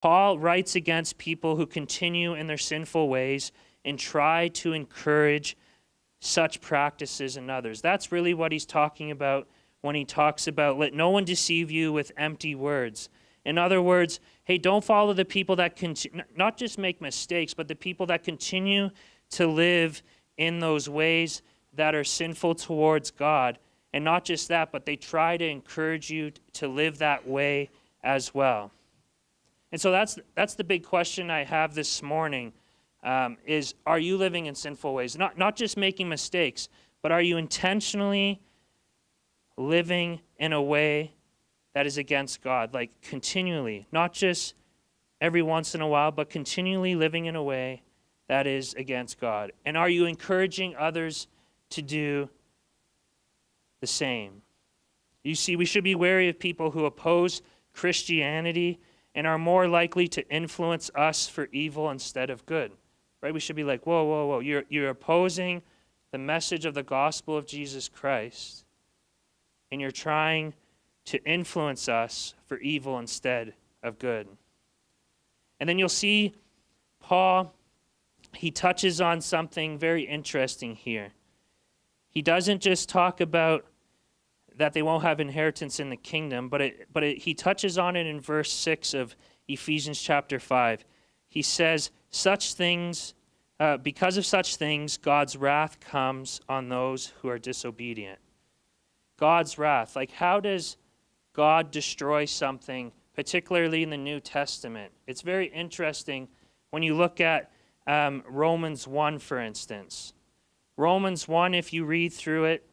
Paul writes against people who continue in their sinful ways and try to encourage such practices in others. That's really what he's talking about when he talks about, let no one deceive you with empty words. In other words, hey, don't follow the people that not just make mistakes, but the people that continue to live in those ways that are sinful towards God. And not just that, but they try to encourage you to live that way as well. And so that's the big question I have this morning, is are you living in sinful ways? Not just making mistakes, but are you intentionally living in a way that is against God, like continually, not just every once in a while, but continually living in a way that is against God? And are you encouraging others to do the same? You see, we should be wary of people who oppose Christianity and are more likely to influence us for evil instead of good. Right? We should be like, whoa, whoa, whoa. You're opposing the message of the gospel of Jesus Christ, and you're trying to influence us for evil instead of good. And then you'll see Paul, he touches on something very interesting here. He doesn't just talk about that they won't have inheritance in the kingdom, but he touches on it in verse 6 of Ephesians chapter 5. He says, such things, because of such things, God's wrath comes on those who are disobedient. God's wrath. Like, how does God destroy something, particularly in the New Testament? It's very interesting when you look at Romans 1, for instance. Romans 1, if you read through it,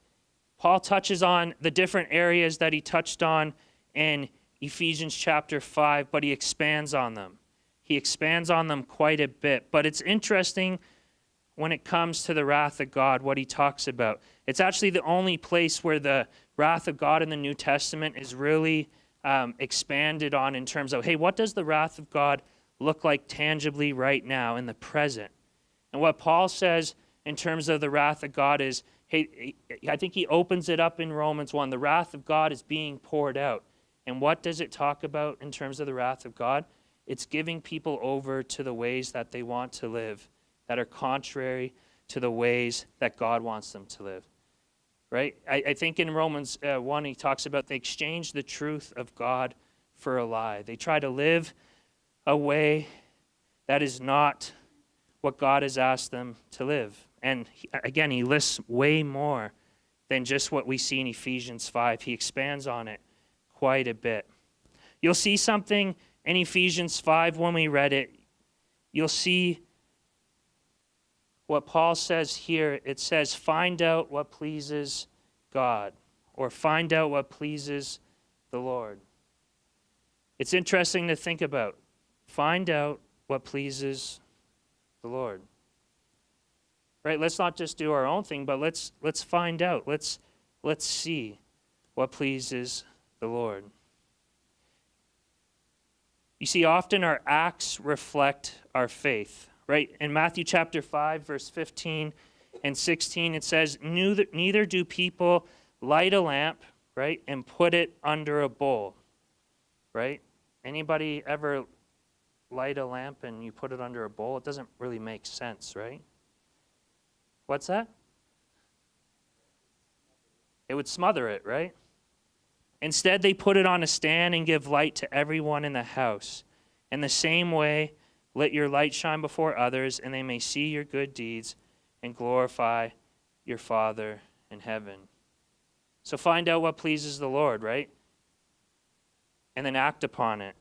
Paul touches on the different areas that he touched on in Ephesians chapter 5, but he expands on them. He expands on them quite a bit. But it's interesting when it comes to the wrath of God, what he talks about. It's actually the only place where the wrath of God in the New Testament is really expanded on in terms of, hey, what does the wrath of God look like tangibly right now in the present? And what Paul says in terms of the wrath of God is, hey, I think he opens it up in Romans 1. The wrath of God is being poured out. And what does it talk about in terms of the wrath of God? It's giving people over to the ways that they want to live, that are contrary to the ways that God wants them to live. Right? I think in Romans 1, he talks about they exchange the truth of God for a lie. They try to live a way that is not what God has asked them to live. And again, he lists way more than just what we see in Ephesians 5. He expands on it quite a bit. You'll see something in Ephesians 5 when we read it. You'll see what Paul says here. It says, find out what pleases God, or find out what pleases the Lord. It's interesting to think about. Find out what pleases the Lord. Right? Let's not just do our own thing, but let's find out. Let's see what pleases the Lord. You see, often our acts reflect our faith. Right? In Matthew chapter 5, verse 15 and 16, it says, neither do people light a lamp, right, and put it under a bowl. Right? Anybody ever light a lamp and you put it under a bowl? It doesn't really make sense, right? What's that? It would smother it, right? Instead, they put it on a stand and give light to everyone in the house. In the same way, let your light shine before others, and they may see your good deeds and glorify your Father in heaven. So find out what pleases the Lord, right? And then act upon it.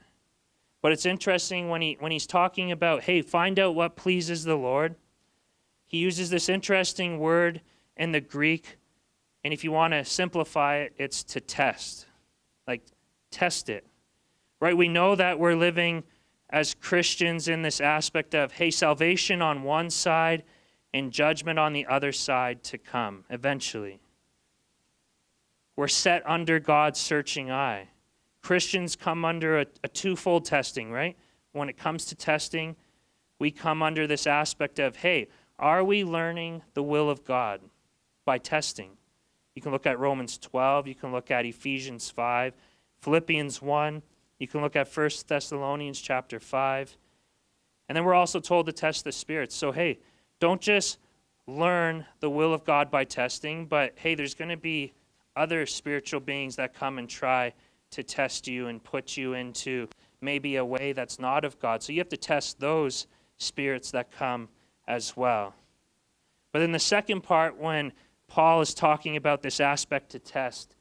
But it's interesting when he's talking about, hey, find out what pleases the Lord. He uses this interesting word in the Greek, and if you want to simplify it, it's to test. Like, test it. Right? We know that we're living as Christians in this aspect of, hey, salvation on one side and judgment on the other side to come eventually. We're set under God's searching eye. Christians come under a twofold testing, right? When it comes to testing, we come under this aspect of, hey, are we learning the will of God by testing? You can look at Romans 12, you can look at Ephesians 5, Philippians 1, You can look at 1 Thessalonians chapter 5. And then we're also told to test the spirits. So, hey, don't just learn the will of God by testing, but, hey, there's going to be other spiritual beings that come and try to test you and put you into maybe a way that's not of God. So you have to test those spirits that come as well. But in the second part, when Paul is talking about this aspect to test,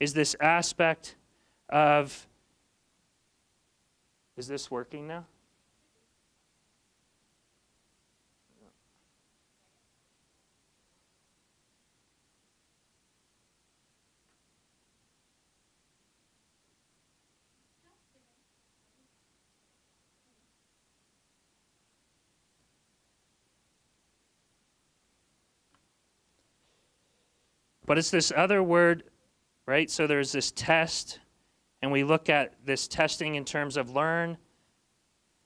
is this aspect of, is this working now? But it's this other word, right? So there's this test, and we look at this testing in terms of learn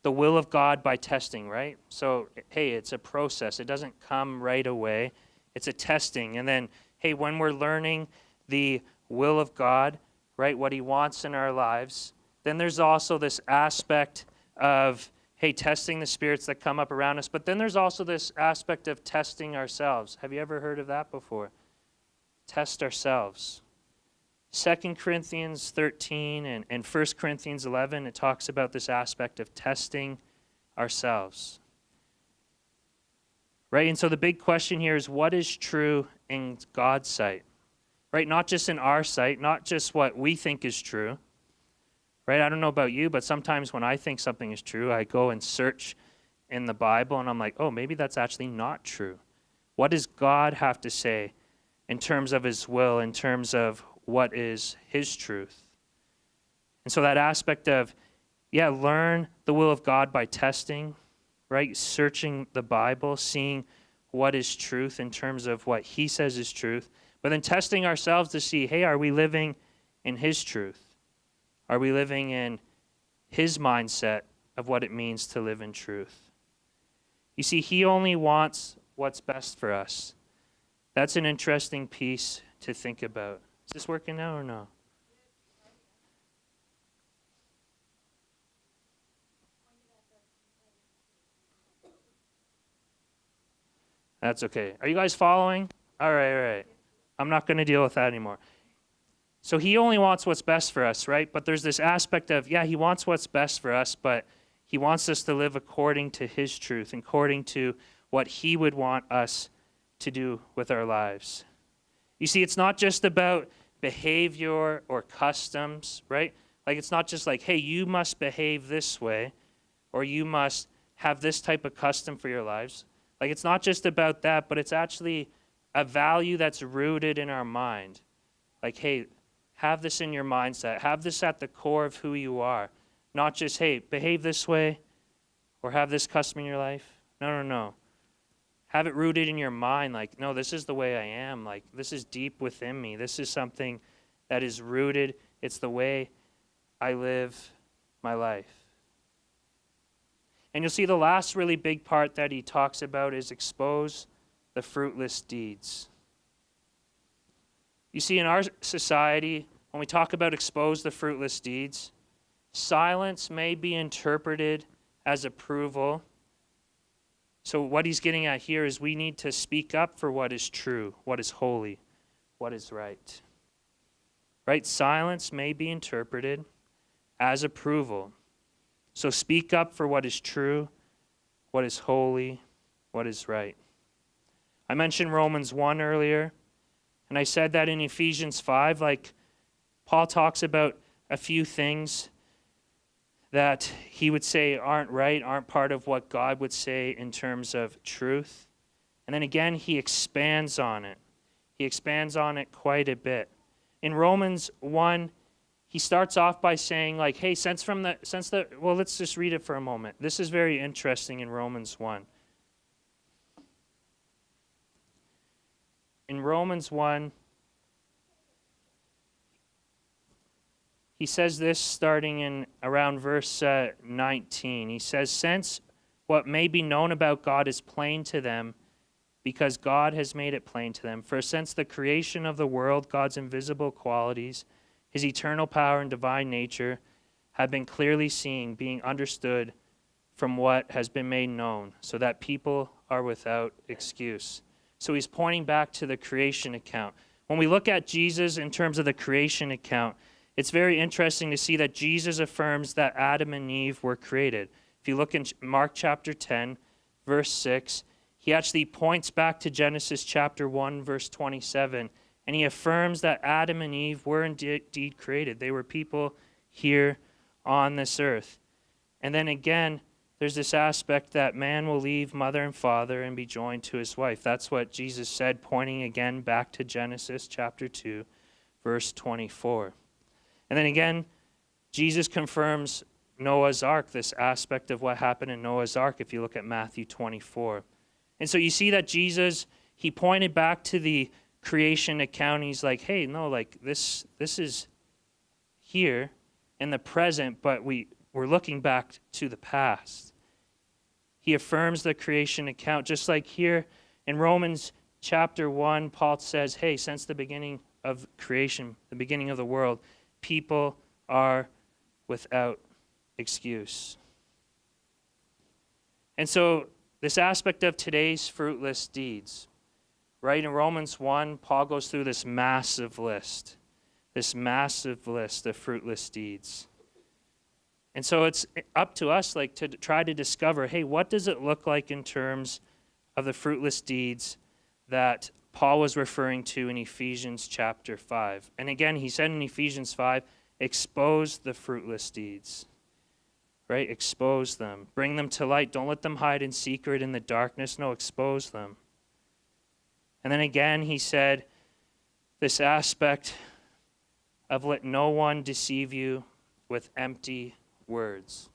the will of God by testing, right? So, hey, it's a process. It doesn't come right away. It's a testing. And then, hey, when we're learning the will of God, right, what he wants in our lives, then there's also this aspect of, hey, testing the spirits that come up around us. But then there's also this aspect of testing ourselves. Have you ever heard of that before? Test ourselves. 2 Corinthians 13 and 1 Corinthians 11, it talks about this aspect of testing ourselves. Right? And so the big question here is, what is true in God's sight? Right? Not just in our sight, not just what we think is true. Right? I don't know about you, but sometimes when I think something is true, I go and search in the Bible, and I'm like, oh, maybe that's actually not true. What does God have to say in terms of his will, in terms of what is his truth? And so that aspect of, learn the will of God by testing, right? Searching the Bible, seeing what is truth in terms of what he says is truth, but then testing ourselves to see, hey, are we living in his truth? Are we living in his mindset of what it means to live in truth? You see, he only wants what's best for us. That's an interesting piece to think about. Is this working now or no? That's okay. Are you guys following? All right. I'm not going to deal with that anymore. So he only wants what's best for us, right? But there's this aspect of, he wants what's best for us, but he wants us to live according to his truth, according to what he would want us to do with our lives. You see, it's not just about behavior or customs, right? Like, it's not just like, hey, you must behave this way, or you must have this type of custom for your lives. Like, it's not just about that, but it's actually a value that's rooted in our mind. Like, hey, have this in your mindset. Have this at the core of who you are. Not just, hey, behave this way, or have this custom in your life. No. Have it rooted in your mind, like, no, this is the way I am. Like, this is deep within me. This is something that is rooted. It's the way I live my life. And you'll see the last really big part that he talks about is expose the fruitless deeds. You see, in our society, when we talk about expose the fruitless deeds, silence may be interpreted as approval. So what he's getting at here is we need to speak up for what is true, what is holy, what is right. Right? Silence may be interpreted as approval. So speak up for what is true, what is holy, what is right. I mentioned Romans 1 earlier, and I said that in Ephesians 5, like Paul talks about a few things that he would say aren't right, aren't part of what God would say in terms of truth. And then again, he expands on it. He expands on it quite a bit. In Romans 1, he starts off by saying, like, hey, let's just read it for a moment. This is very interesting in Romans 1. In Romans 1, he says this starting in around verse 19. He says, since what may be known about God is plain to them, because God has made it plain to them. For since the creation of the world, God's invisible qualities, his eternal power and divine nature, have been clearly seen, being understood from what has been made known, so that people are without excuse. So he's pointing back to the creation account. When we look at Jesus in terms of the creation account, it's very interesting to see that Jesus affirms that Adam and Eve were created. If you look in Mark chapter 10, verse 6, he actually points back to Genesis chapter 1, verse 27, and he affirms that Adam and Eve were indeed created. They were people here on this earth. And then again, there's this aspect that man will leave mother and father and be joined to his wife. That's what Jesus said, pointing again back to Genesis chapter 2, verse 24. And then again, Jesus confirms Noah's Ark, this aspect of what happened in Noah's Ark, if you look at Matthew 24. And so you see that Jesus, he pointed back to the creation account. He's like, hey, no, like this is here in the present, but we're looking back to the past. He affirms the creation account, just like here in Romans chapter 1, Paul says, hey, since the beginning of creation, the beginning of the world, people are without excuse. And so this aspect of today's fruitless deeds, right? In Romans 1, Paul goes through this massive list of fruitless deeds. And so it's up to us like to try to discover, hey, what does it look like in terms of the fruitless deeds that Paul was referring to in Ephesians chapter 5. And again, he said in Ephesians 5, expose the fruitless deeds, right? Expose them. Bring them to light. Don't let them hide in secret in the darkness. No, expose them. And then again, he said this aspect of let no one deceive you with empty words,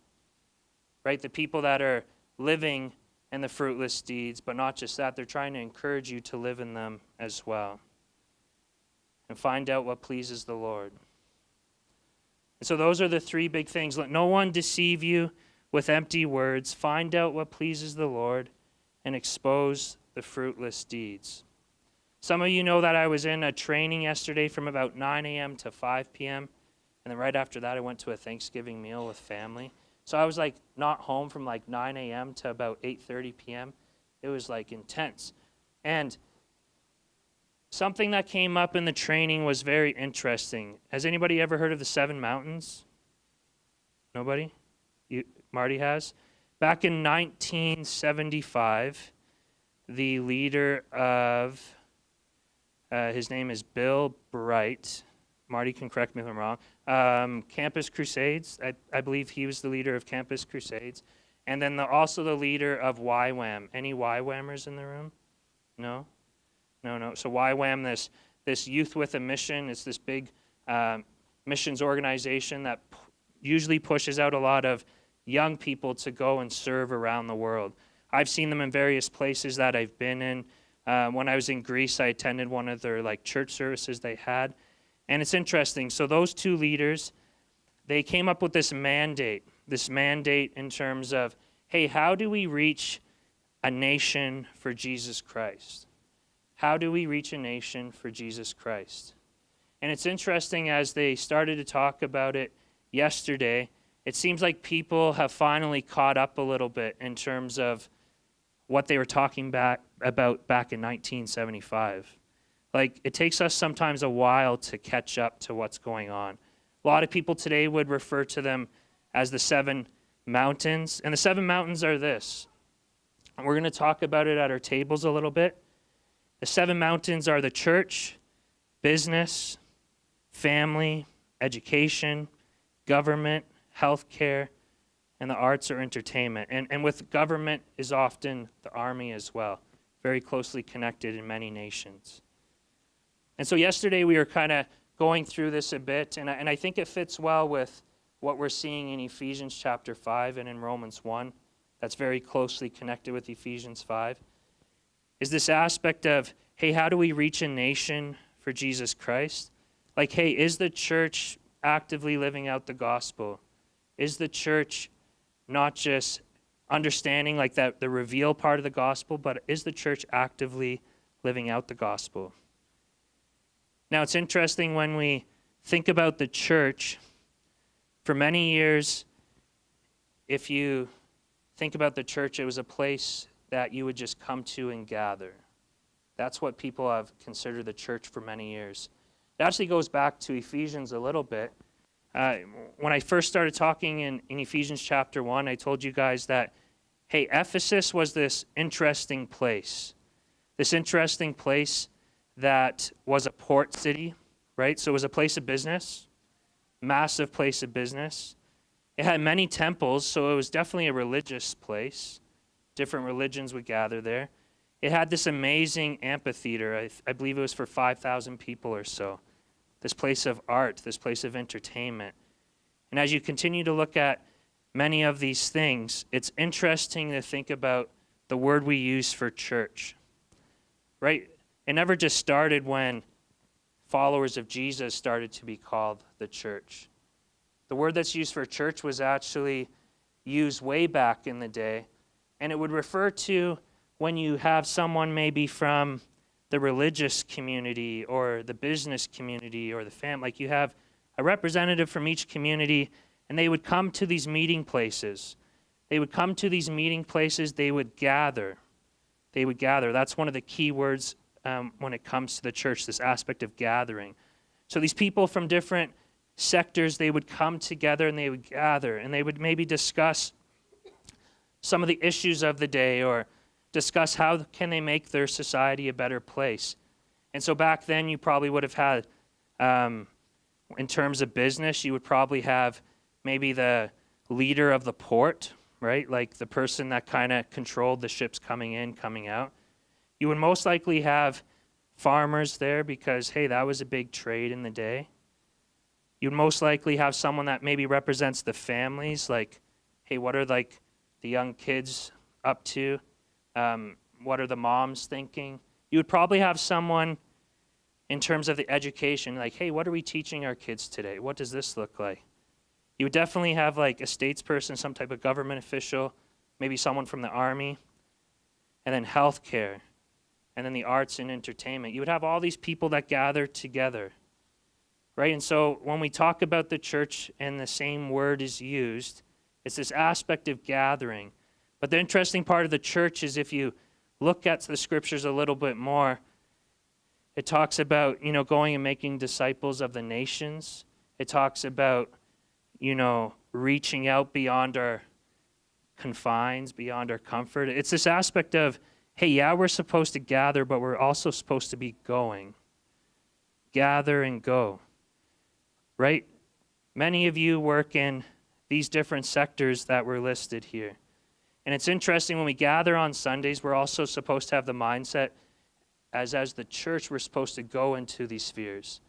right? The people that are living in the fruitless deeds, but not just that, they're trying to encourage you to live in them as well and find out what pleases the Lord. And so those are the three big things. Let no one deceive you with empty words. Find out what pleases the Lord and expose the fruitless deeds. Some of you know that I was in a training yesterday from about 9 a.m. to 5 p.m. And then right after that, I went to a Thanksgiving meal with family. So I was like not home from like 9 a.m. to about 8:30 p.m. It was like intense. And something that came up in the training was very interesting. Has anybody ever heard of the 7 Mountains? Nobody? Marty has? Back in 1975, the leader of, his name is Bill Bright. Marty can correct me if I'm wrong. Campus Crusades. I believe he was the leader of Campus Crusades. And then also the leader of YWAM. Any YWAMers in the room? No? No. So YWAM, this Youth with a Mission, it's this big missions organization that usually pushes out a lot of young people to go and serve around the world. I've seen them in various places that I've been in. When I was in Greece, I attended one of their church services they had. And it's interesting. So those two leaders, they came up with this mandate in terms of, hey, how do we reach a nation for Jesus Christ? How do we reach a nation for Jesus Christ? And it's interesting, as they started to talk about it yesterday, it seems like people have finally caught up a little bit in terms of what they were talking about back in 1975. It takes us sometimes a while to catch up to what's going on. A lot of people today would refer to them as the 7 mountains. And the 7 mountains are this. And we're going to talk about it at our tables a little bit. The 7 mountains are the church, business, family, education, government, healthcare, and the arts or entertainment. And with government is often the army as well, very closely connected in many nations. And so yesterday we were kind of going through this a bit, and I think it fits well with what we're seeing in Ephesians chapter 5 and in Romans 1. That's very closely connected with Ephesians 5. Is this aspect of, hey, how do we reach a nation for Jesus Christ? Hey, is the church actively living out the gospel? Is the church not just understanding that the reveal part of the gospel, but is the church actively living out the gospel? Now, it's interesting when we think about the church, For many years, if you think about the church, it was a place that you would just come to and gather. That's what people have considered the church for many years. It actually goes back to Ephesians a little bit. When I first started talking in Ephesians chapter 1, I told you guys that, hey, Ephesus was this interesting place. This interesting place that was a port city, right? So it was a place of business, massive place of business. It had many temples, so it was definitely a religious place. Different religions would gather there. It had this amazing amphitheater. I believe it was for 5,000 people or so. This place of art, this place of entertainment. And as you continue to look at many of these things, it's interesting to think about the word we use for church, right? It never just started when followers of Jesus started to be called the church. The word that's used for church was actually used way back in the day, and it would refer to when you have someone maybe from the religious community or the business community or the family, like you have a representative from each community, and they would come to these meeting places. They would come to these meeting places, they would gather. They would gather. That's one of the key words when it comes to the church, this aspect of gathering. So these people from different sectors, they would come together and they would gather, and they would maybe discuss some of the issues of the day or discuss how can they make their society a better place. And so back then you probably would have had, in terms of business, you would probably have maybe the leader of the port, right? Like the person that kind of controlled the ships coming in, coming out. You would most likely have farmers there because, hey, that was a big trade in the day. You'd most likely have someone that maybe represents the families, like, hey, what are like the young kids up to? What are the moms thinking? You would probably have someone in terms of the education, like, hey, what are we teaching our kids today? What does this look like? You would definitely have like a statesperson, some type of government official, maybe someone from the army, and then healthcare, and then the arts and entertainment. You would have all these people that gather together, right? And so when we talk about the church and the same word is used, it's this aspect of gathering. But the interesting part of the church is if you look at the scriptures a little bit more, it talks about, going and making disciples of the nations. It talks about, reaching out beyond our confines, beyond our comfort. It's this aspect of, hey, yeah, we're supposed to gather, but we're also supposed to be going. Gather and go, right? Many of you work in these different sectors that were listed here. And it's interesting, when we gather on Sundays, we're also supposed to have the mindset as the church, we're supposed to go into these spheres.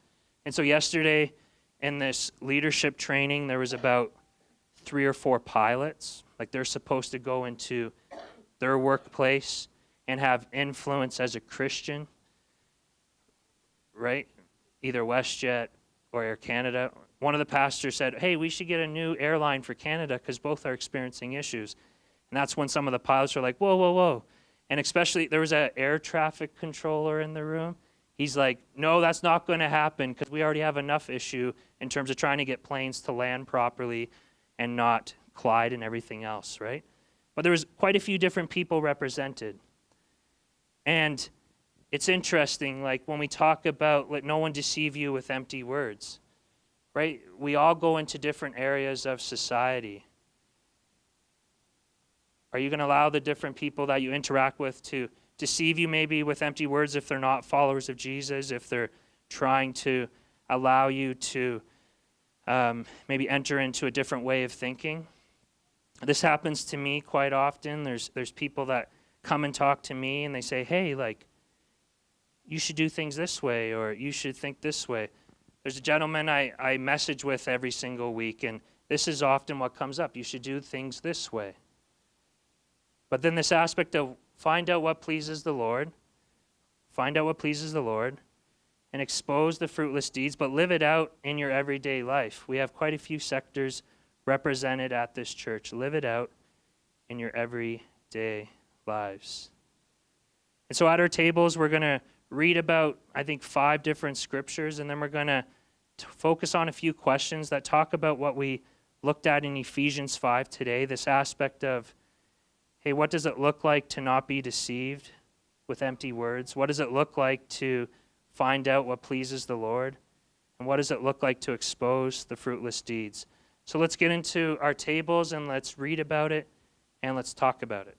And so yesterday in this leadership training, there was about 3 or 4 pilots. Like they're supposed to go into their workplace and have influence as a Christian, right? Either WestJet or Air Canada. One of the pastors said, hey, we should get a new airline for Canada because both are experiencing issues. And that's when some of the pilots are like, whoa, whoa, whoa. And especially, there was an air traffic controller in the room. He's like, no, that's not going to happen because we already have enough issue in terms of trying to get planes to land properly and not collide and everything else, right? But there was quite a few different people represented. And it's interesting, like when we talk about let no one deceive you with empty words, right? We all go into different areas of society. Are you going to allow the different people that you interact with to deceive you maybe with empty words if they're not followers of Jesus, if they're trying to allow you to maybe enter into a different way of thinking? This happens to me quite often. There's people that come and talk to me and they say, hey, like, you should do things this way or you should think this way. There's a gentleman I message with every single week, and this is often what comes up. You should do things this way. But then this aspect of find out what pleases the Lord, and expose the fruitless deeds, but live it out in your everyday life. We have quite a few sectors represented at this church. Live it out in your everyday lives. And so at our tables, we're going to read about, I think, 5 different scriptures, and then we're going to focus on a few questions that talk about what we looked at in Ephesians 5 today, this aspect of, hey, what does it look like to not be deceived with empty words? What does it look like to find out what pleases the Lord? And what does it look like to expose the fruitless deeds? So let's get into our tables and let's read about it and let's talk about it.